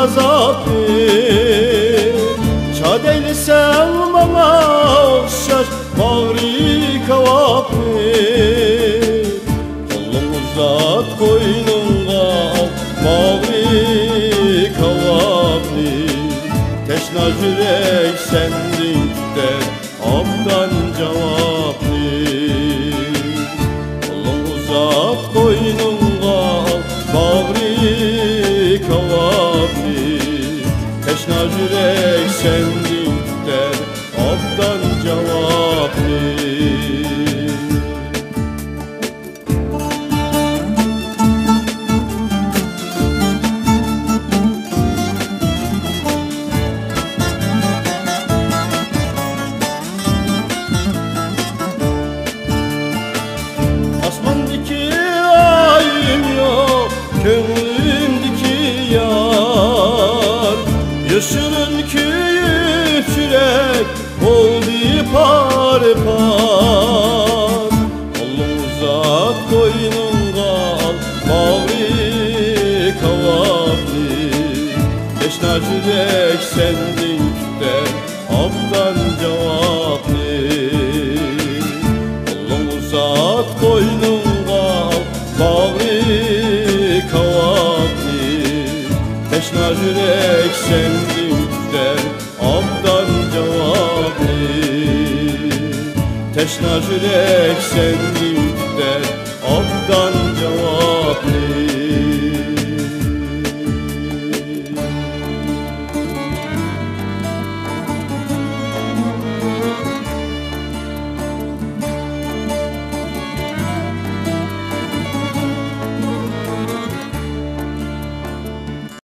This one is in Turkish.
azaplı. Çad eylesən bana oxşar bağrı kavaplı. Kolun uzat koynunğa al bağrı kavaplı. Teşna yürek sendin der abdan cevaplı. Kolun uzat koynunğa al bağrı kavaplı. Teşna yürek sendin der abdan cevaplı. Asmandaki ayım yok, könlümdeki yar. Yaşının köyü çürek oldu par par. Kolun uzat koynunğa al bağrı kavaplı. Teşna yürek sendin der abdan cevaplı. Kolun uzat koynunğa al bağrı kavaplı. Teşna yürek sendin der abdan cevaplı. Teşna yürek sendin der abdan cevaplı.